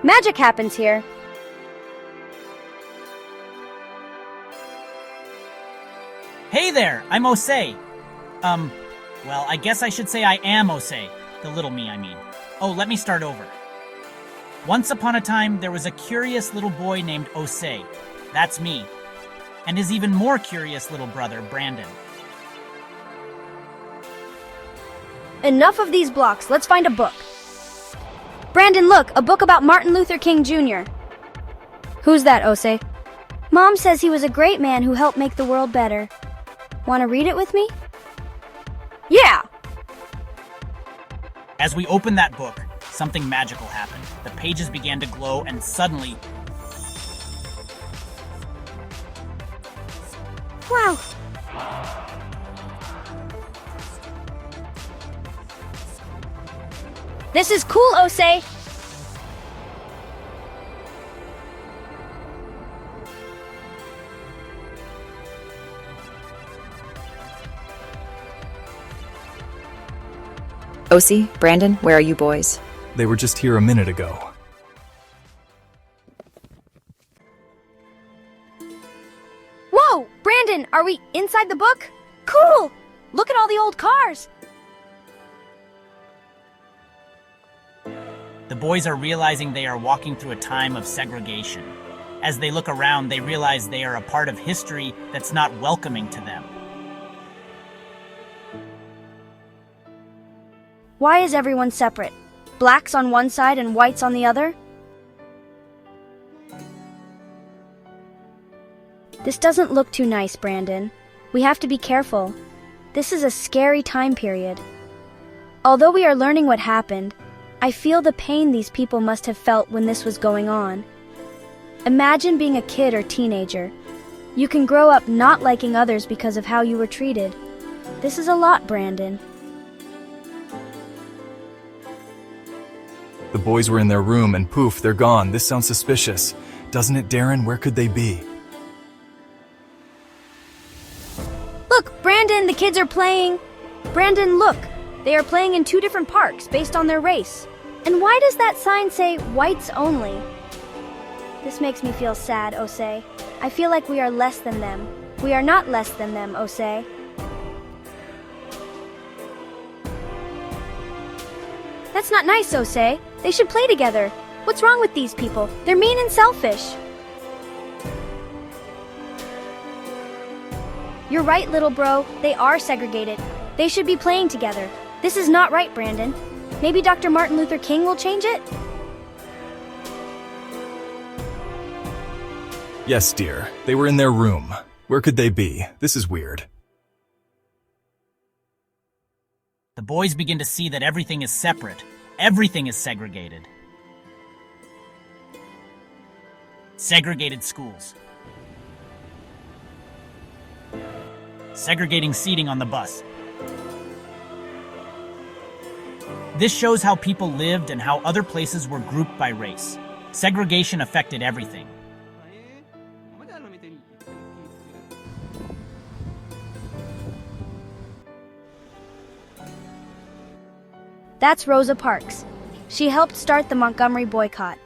Magic happens here. Hey there, I'm Osei. Well, I guess I should say I am Osei. The little me, I mean. Oh, let me start over. Once upon a time, there was a curious little boy named Osei. That's me. And his even more curious little brother, Brandon. Enough of these blocks. Let's find a book. Brandon, look, a book about Martin Luther King Jr. Who's that, Osei? Mom says he was a great man who helped make the world better. Want to read it with me? Yeah! As we opened that book, something magical happened. The pages began to glow, and suddenly... Wow! This is cool, Osei! Osei, Brandon, where are you boys? They were just here a minute ago. Whoa! Brandon, are we inside the book? Cool! Look at all the old cars! The boys are realizing they are walking through a time of segregation. As they look around, they realize they are a part of history that's not welcoming to them. Why is everyone separate? Blacks on one side and whites on the other? This doesn't look too nice, Brandon. We have to be careful. This is a scary time period. Although we are learning what happened, I feel the pain these people must have felt when this was going on. Imagine being a kid or teenager. You can grow up not liking others because of how you were treated. This is a lot, Brandon. The boys were in their room and poof, they're gone. This sounds suspicious. Doesn't it, Darren? Where could they be? Look, Brandon, the kids are playing. Brandon, look. They are playing in 2 different parks based on their race. And why does that sign say whites only? This makes me feel sad, Osei. I feel like we are less than them. We are not less than them, Osei. That's not nice, Osei. They should play together. What's wrong with these people? They're mean and selfish. You're right, little bro. They are segregated. They should be playing together. This is not right, Brandon. Maybe Dr. Martin Luther King will change it? Yes, dear. They were in their room. Where could they be? This is weird. The boys begin to see that everything is separate. Everything is segregated. Segregated schools. Segregating seating on the bus. This shows how people lived and how other places were grouped by race. Segregation affected everything. That's Rosa Parks. She helped start the Montgomery Boycott.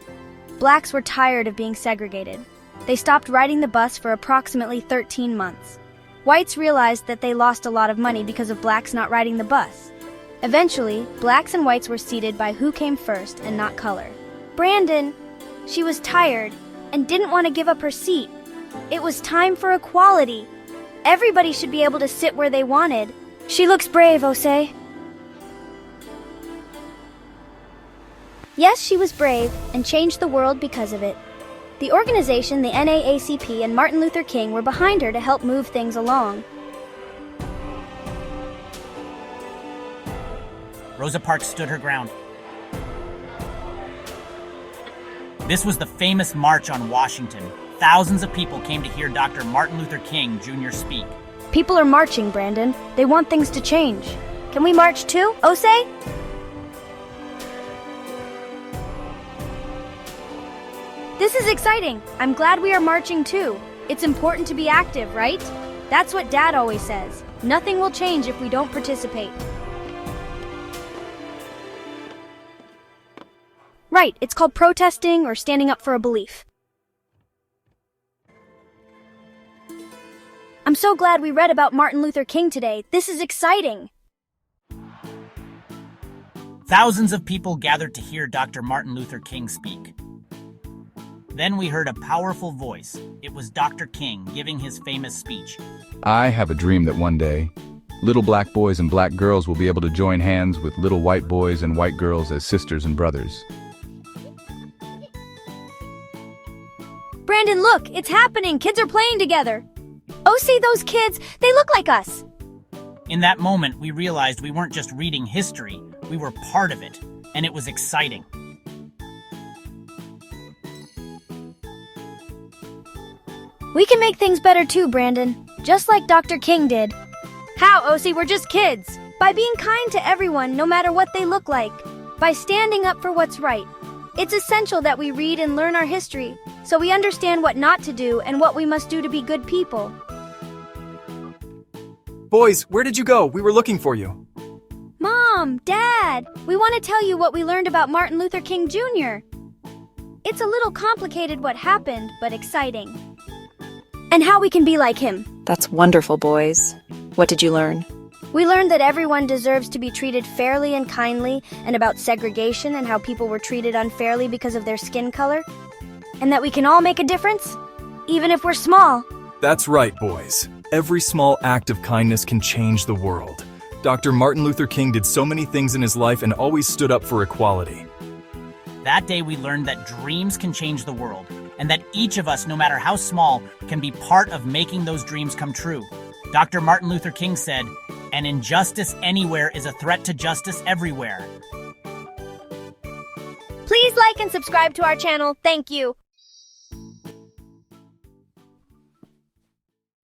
Blacks were tired of being segregated. They stopped riding the bus for approximately 13 months. Whites realized that they lost a lot of money because of blacks not riding the bus. Eventually, blacks and whites were seated by who came first and not color. Brandon, she was tired and didn't want to give up her seat. It was time for equality. Everybody should be able to sit where they wanted. She looks brave, Osei. Yes, she was brave and changed the world because of it. The organization, the NAACP, and Martin Luther King were behind her to help move things along. Rosa Parks stood her ground. This was the famous March on Washington. Thousands of people came to hear Dr. Martin Luther King Jr. speak. People are marching, Brandon. They want things to change. Can we march too, Osei? This is exciting. I'm glad we are marching too. It's important to be active, right? That's what Dad always says. Nothing will change if we don't participate. right. It's called protesting or standing up for a belief. I'm so glad we read about Martin Luther King today. This is exciting. Thousands of people gathered to hear Dr. Martin Luther King speak. Then we heard a powerful voice. It was Dr. King giving his famous speech. I have a dream that one day, little black boys and black girls will be able to join hands with little white boys and white girls as sisters and brothers. Brandon, look, it's happening. Kids are playing together. Oh, see those kids, they look like us. In that moment, we realized we weren't just reading history, we were part of it, and it was exciting. We can make things better too, Brandon, just like Dr. King did. How, Osei? We're just kids. By being kind to everyone, no matter what they look like. By standing up for what's right. It's essential that we read and learn our history, so we understand what not to do and what we must do to be good people. Boys, where did you go? We were looking for you. Mom, Dad, we want to tell you what we learned about Martin Luther King Jr. It's a little complicated what happened, but exciting. And how we can be like him. That's wonderful, boys. What did you learn? We learned that everyone deserves to be treated fairly and kindly, and about segregation and how people were treated unfairly because of their skin color. And that we can all make a difference, even if we're small. That's right, boys. Every small act of kindness can change the world. Dr. Martin Luther King did so many things in his life and always stood up for equality. That day we learned that dreams can change the world, and that each of us, no matter how small, can be part of making those dreams come true. Dr. Martin Luther King said, "An injustice anywhere is a threat to justice everywhere." Please like and subscribe to our channel. Thank you.